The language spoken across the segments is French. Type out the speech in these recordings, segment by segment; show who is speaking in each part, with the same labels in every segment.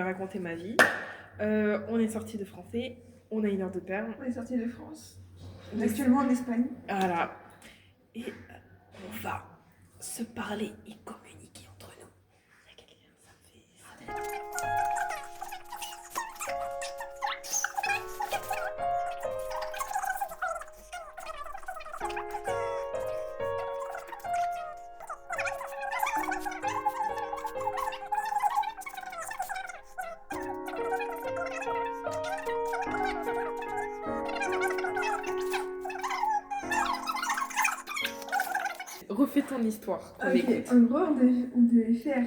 Speaker 1: raconter ma vie. On est sorti de français, on a 1 heure de perme.
Speaker 2: On est sorti de France. On est actuellement en Espagne.
Speaker 1: Voilà. Et on va se parler et communiquer entre nous. Il y a quelqu'un, ça me fait... Refais ton histoire.
Speaker 2: Ok, en gros, on devait faire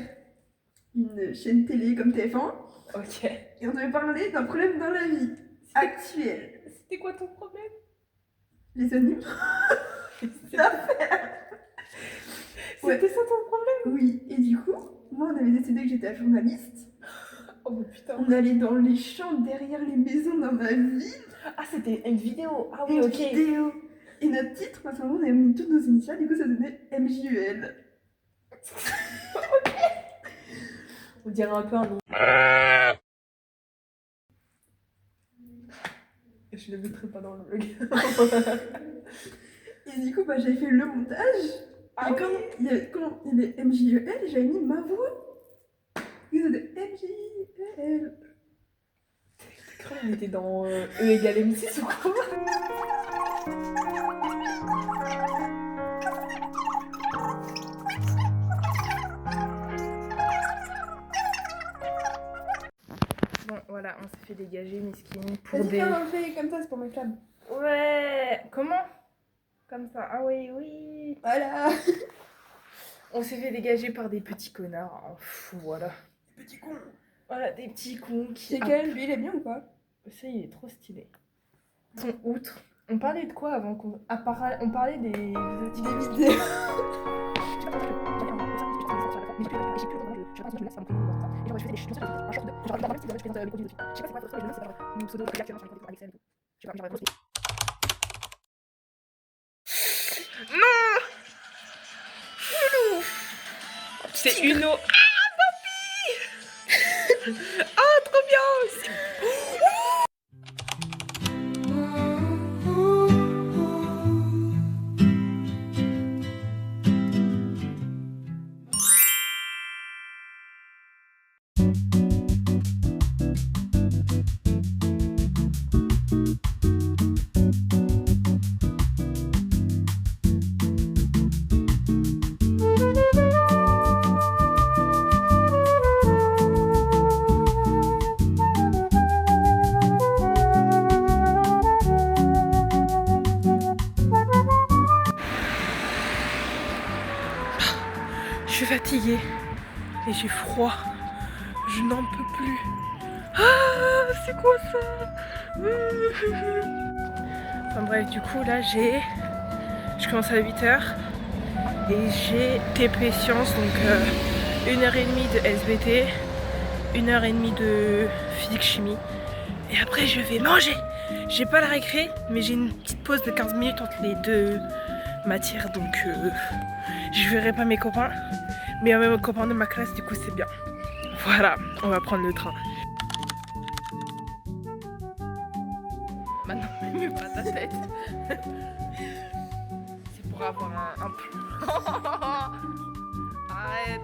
Speaker 2: une chaîne télé comme TF1.
Speaker 1: Ok.
Speaker 2: Et on devait parler d'un problème dans la vie actuelle.
Speaker 1: C'était quoi ton problème?
Speaker 2: Les animaux.
Speaker 1: C'était ça ton problème?
Speaker 2: Oui, et du coup, moi on avait décidé que j'étais journaliste.
Speaker 1: Oh mais putain.
Speaker 2: On allait dans les champs derrière les maisons dans ma ville.
Speaker 1: Ah, c'était une vidéo. Ah oui,
Speaker 2: Une
Speaker 1: ok.
Speaker 2: vidéo. Et notre titre, parce qu'on avait mis toutes nos initiales, du coup ça donnait MJUL.
Speaker 1: Ok. On dirait un peu un nom. Je le mettrai pas dans le vlog.
Speaker 2: Et du coup, j'avais fait le montage.
Speaker 1: Ah
Speaker 2: et
Speaker 1: oui.
Speaker 2: quand il y avait MJUL, j'avais mis ma voix. Et ça donnait MJUL.
Speaker 1: On était dans E égale M6 ou quoi? Bon, voilà, on s'est fait dégager, Miskine, pour
Speaker 2: Vas-y,
Speaker 1: des...
Speaker 2: viens, on le fait comme ça, c'est pour mes flammes.
Speaker 1: Ouais. Comment? Comme ça. Ah oui, oui.
Speaker 2: Voilà.
Speaker 1: On s'est fait dégager par des petits connards. Oh, voilà.
Speaker 2: Des petits cons.
Speaker 1: Voilà, des petits cons qui...
Speaker 2: C'est quel? Lui, il est bien ou pas?
Speaker 1: Ça, il est trop stylé. Son outre. On parlait de quoi avant qu'on... On parlait des
Speaker 2: vidéos.
Speaker 1: Non. C'est Uno. Ah, papy. Ah, trop bien. Je suis fatiguée et j'ai froid. Je n'en peux plus. Ah, c'est quoi ça? Enfin bref, du coup là je commence à 8h et j'ai TP Sciences, donc 1h30 de SVT, 1h30 de physique chimie. Et après je vais manger. J'ai pas la récré, mais j'ai une petite pause de 15 minutes entre les deux matières, donc je verrai pas mes copains. Mais même mes copains de ma classe, du coup c'est bien. Voilà, on va prendre le train. Maintenant, ne mets pas ta tête. C'est pour avoir un plan. Arrête.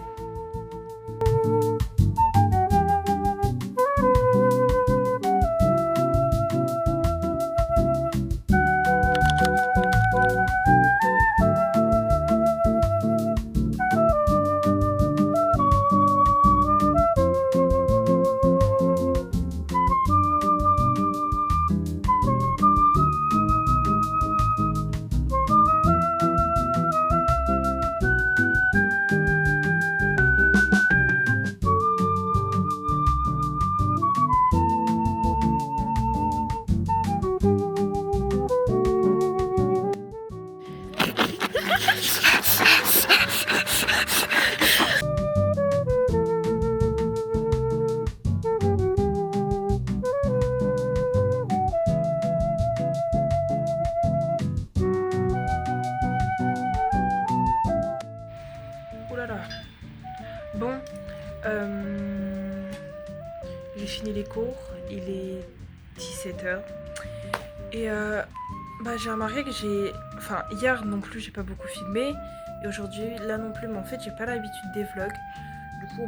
Speaker 1: fini les cours, il est 17h. Et j'ai remarqué que enfin hier non plus j'ai pas beaucoup filmé. Et aujourd'hui là non plus, mais en fait j'ai pas l'habitude des vlogs. Du coup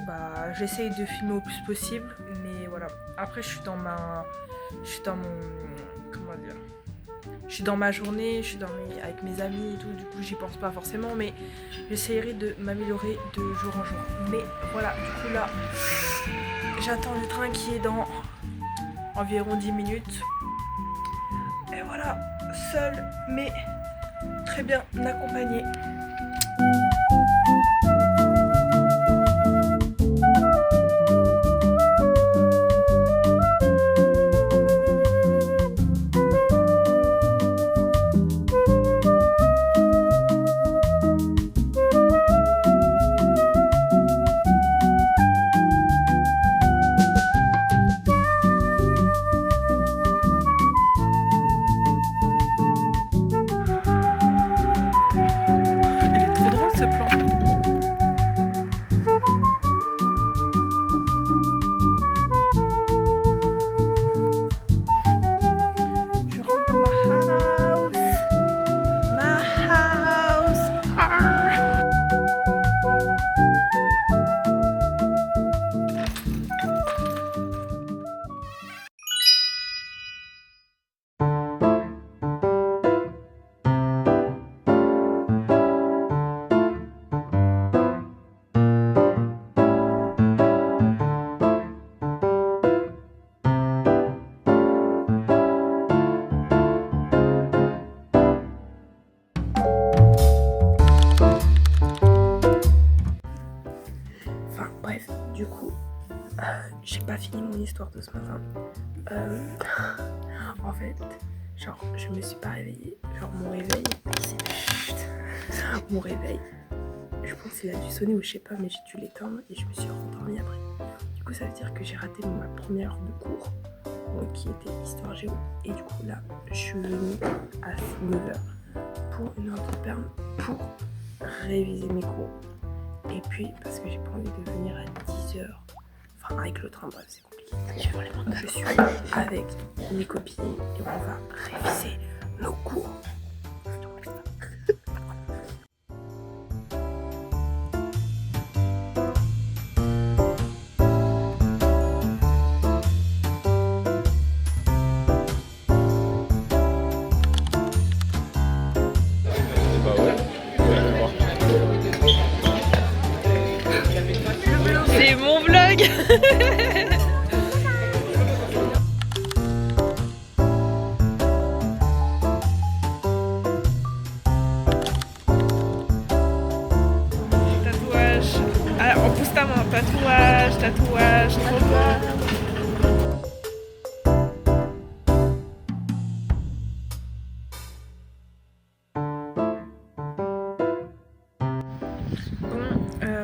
Speaker 1: j'essaye de filmer au plus possible. Mais voilà. Après je suis dans mon... Comment dire, je suis dans ma journée, avec mes amis et tout, du coup j'y pense pas forcément, mais j'essayerai de m'améliorer de jour en jour. Mais voilà, du coup là, j'attends le train qui est dans environ 10 minutes. Et voilà, seule, mais très bien accompagnée. Du coup, j'ai pas fini mon histoire de ce matin. En fait, genre, je me suis pas réveillée. Genre, mon réveil, mon réveil, je pense qu'il a dû sonner ou je sais pas, mais j'ai dû l'éteindre et je me suis rendormie après. Du coup, ça veut dire que j'ai raté ma première heure de cours, donc, qui était histoire géo. Et du coup, là, je suis venue à 9h pour une heure de perme pour réviser mes cours. Et puis, parce que j'ai pas envie de venir à 10h, enfin avec le train, bref, c'est compliqué. Je suis avec mes copines et on va réviser nos cours. C'est mon vlog. Tatouage. Ah, on pousse ta main. Tatouage, tatouage, tatouage.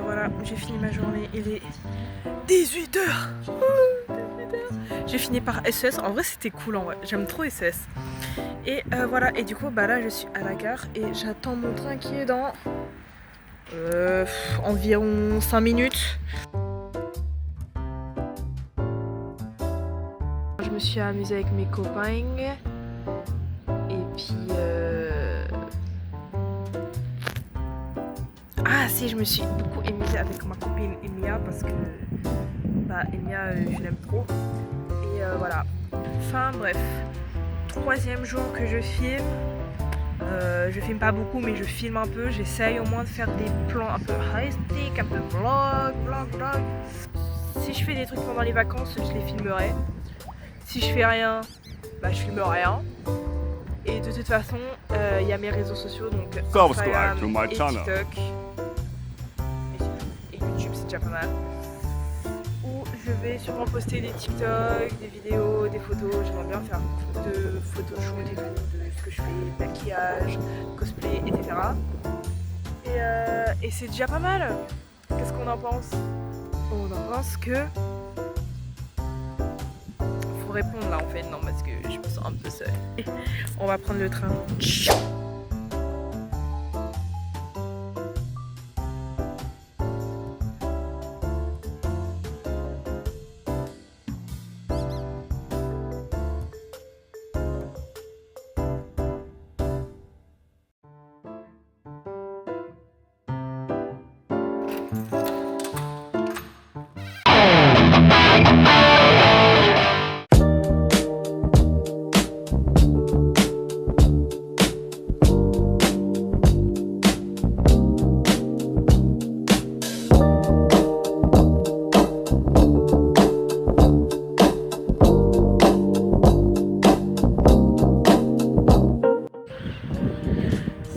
Speaker 1: Voilà, j'ai fini ma journée, il est 18h. J'ai fini par SS, en vrai c'était cool en vrai, j'aime trop SS. Et voilà, et du coup là je suis à la gare et j'attends mon train qui est dans environ 5 minutes. Je me suis amusée avec mes copains et puis ah si, je me suis beaucoup amusée avec ma copine Emilia parce que Emilia je l'aime trop. Et voilà. Enfin bref. 3e jour que je filme. Je filme pas beaucoup mais je filme un peu. J'essaye au moins de faire des plans un peu high-stick, un peu vlog. Si je fais des trucs pendant les vacances, je les filmerai. Si je fais rien, je filme rien. Et de toute façon, il y a mes réseaux sociaux, donc Instagram et TikTok. Et YouTube, c'est déjà pas mal. Où je vais sûrement poster des TikTok, des vidéos, des photos. J'aimerais bien faire beaucoup de photoshoot et tout, de ce que je fais, maquillage, cosplay, etc. Et c'est déjà pas mal. Qu'est-ce qu'on en pense? On en pense que... Faut répondre là en fait, non parce que je me sens un peu seule. On va prendre le train.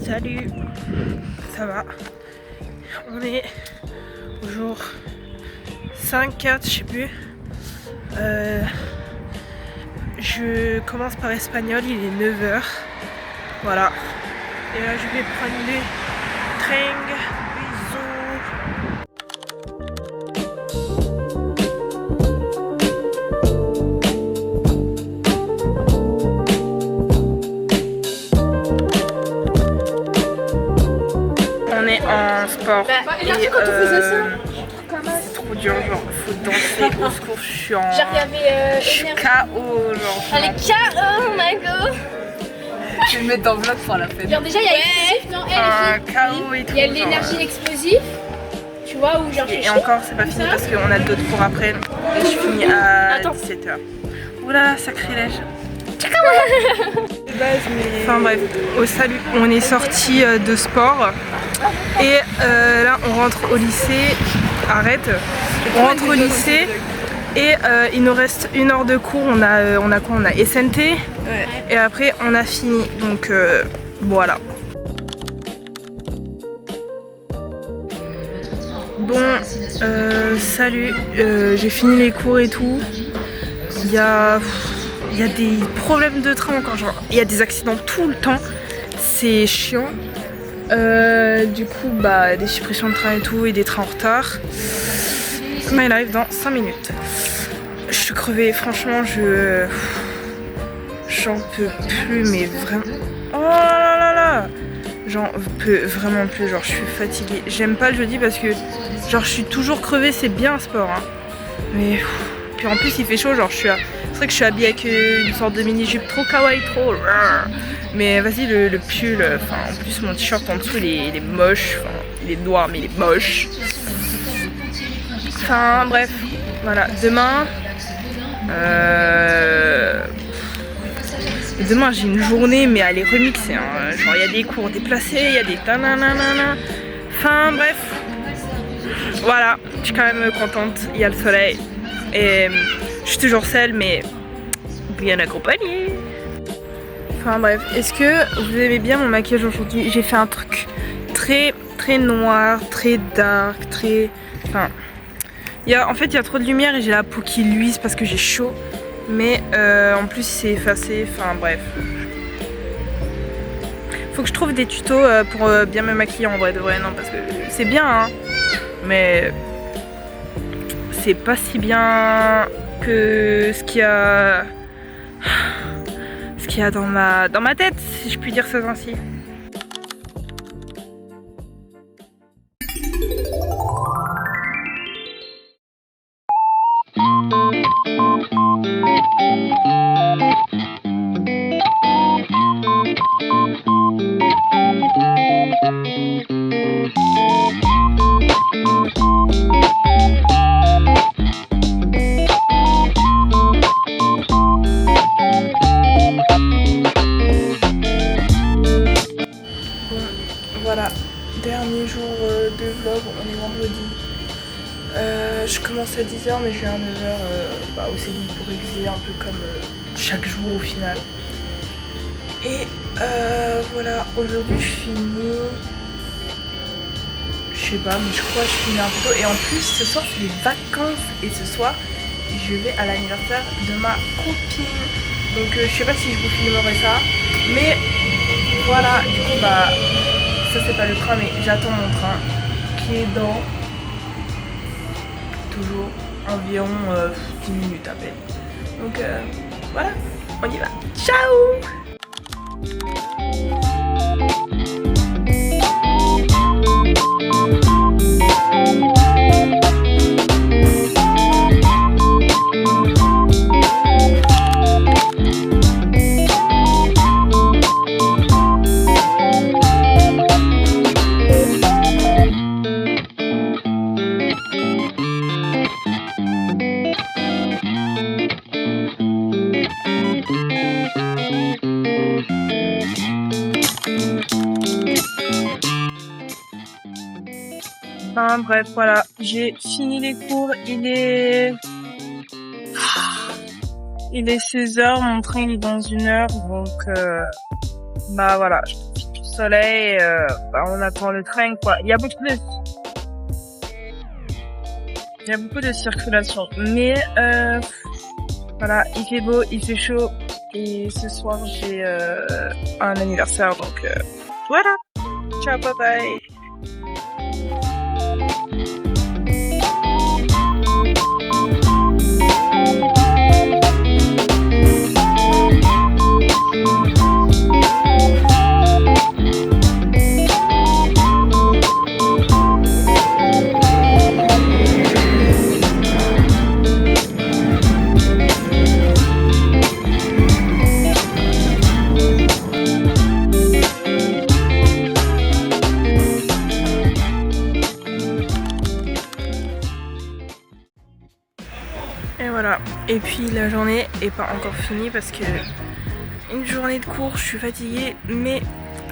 Speaker 1: Salut, ça va? On est au jour 5-4, je sais plus. Je commence par espagnol, il est 9 h. Voilà. Et là je vais prendre les trains. On est en sport et c'est trop dur, genre faut danser au secours, je suis en...
Speaker 3: Genre
Speaker 1: je suis KO, genre.
Speaker 3: Elle est KO, my god.
Speaker 4: Je vais me mettre dans le vlog pour la peine.
Speaker 3: Genre déjà il y a l'explosif, non
Speaker 1: KO et tout.
Speaker 3: Il y a l'énergie explosive, tu vois, où genre
Speaker 1: et encore c'est pas fini parce qu'on a d'autres cours après et je finis à 17 h. Oula, sacrilège. Enfin bref, au salut, on est sorti de sport et là on rentre au lycée. Arrête, on rentre au lycée et il nous reste 1 heure de cours. On a quoi? On a SNT et après on a fini, donc voilà. Bon, salut, j'ai fini les cours et tout. Il y a des problèmes de train encore, genre il y a des accidents tout le temps, c'est chiant. Du coup bah des suppressions de train et tout et des trains en retard. My life dans 5 minutes. Je suis crevée, franchement j'en peux plus, mais vraiment. Oh là là là, j'en peux vraiment plus, genre je suis fatiguée. J'aime pas le jeudi parce que genre je suis toujours crevée, c'est bien un sport hein. Mais puis en plus il fait chaud, genre c'est vrai que je suis habillée avec une sorte de mini jupe trop kawaii, trop. Mais vas-y le pull, enfin en plus mon t-shirt en dessous il est moche, enfin il est noir mais il est moche. Enfin bref, voilà, demain j'ai une journée mais elle est remixée hein. Genre il y a des cours déplacés, il y a des tananana. Enfin bref, voilà, je suis quand même contente, il y a le soleil et je suis toujours seule mais bien accompagnée. Enfin bref, est-ce que vous aimez bien mon maquillage aujourd'hui? J'ai fait un truc très noir, très dark, très... Enfin... En fait il y a trop de lumière et j'ai la peau qui luise parce que j'ai chaud. Mais en plus c'est effacé, enfin bref. Faut que je trouve des tutos pour bien me maquiller en vrai de vrai, non parce que c'est bien hein. Mais c'est pas si bien que ce qu'il y a dans ma tête, si je puis dire ça ainsi. Voilà, dernier jour de vlog, on est vendredi. Je commence à 10 h mais je viens à 9 h au CDI pour réviser un peu comme chaque jour au final. Et voilà, aujourd'hui je finis, je sais pas, mais je crois que je finis un peu tôt. Et en plus ce soir c'est les vacances et ce soir je vais à l'anniversaire de ma copine. Donc je sais pas si je vous filmerai ça, mais voilà, du coup bah ça c'est pas le train mais j'attends mon train qui est dans toujours environ 10 minutes à peine. Donc voilà, on y va. Ciao! Enfin bref, voilà, j'ai fini les cours, il est 16h, mon train il est dans 1 heure, donc bah voilà, je profite du soleil, on attend le train quoi. Il y a beaucoup de circulation, mais voilà, il fait beau, il fait chaud, et ce soir j'ai un anniversaire, donc voilà. Ciao, bye bye. Et voilà, et puis la journée est pas encore finie parce que une journée de cours, je suis fatiguée, mais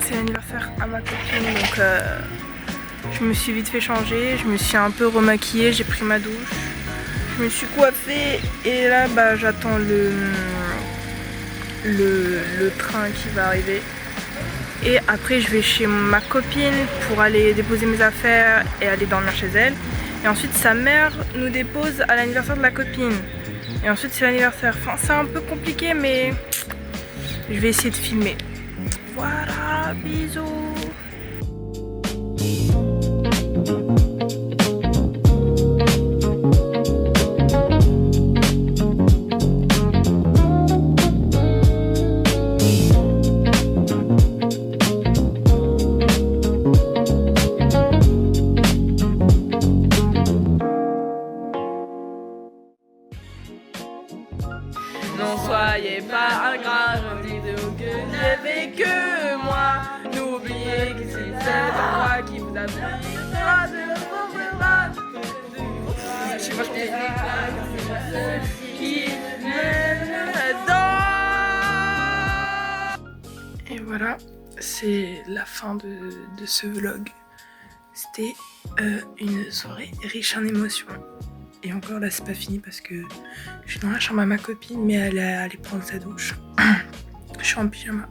Speaker 1: c'est l'anniversaire à ma copine, donc je me suis vite fait changer, je me suis un peu remaquillée, j'ai pris ma douche, je me suis coiffée et là bah j'attends le train qui va arriver. Et après je vais chez ma copine pour aller déposer mes affaires et aller dormir chez elle. Et ensuite sa mère nous dépose à l'anniversaire de la copine. Et ensuite c'est l'anniversaire. Enfin c'est un peu compliqué mais je vais essayer de filmer. Voilà, bisous. Non, soyez pas ingrat, dites-vous que n'avez que moi. N'oubliez que c'est moi qui vous apprendra de je sais pas qui mène dans. Et voilà, c'est la fin de ce vlog. C'était une soirée riche en émotions. Et encore là c'est pas fini parce que je suis dans la chambre à ma copine mais elle est allée prendre sa douche. Je suis en pyjama.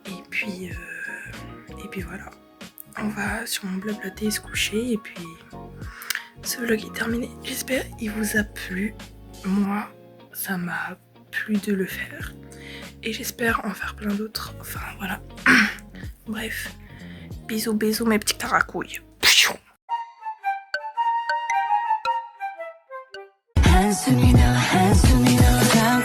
Speaker 1: Et puis voilà. On va sûrement blablater et se coucher et puis ce vlog est terminé. J'espère qu'il vous a plu. Moi ça m'a plu de le faire. Et j'espère en faire plein d'autres. Enfin voilà. Bref. Bisous bisous mes petits caracouilles.
Speaker 5: hands to me now,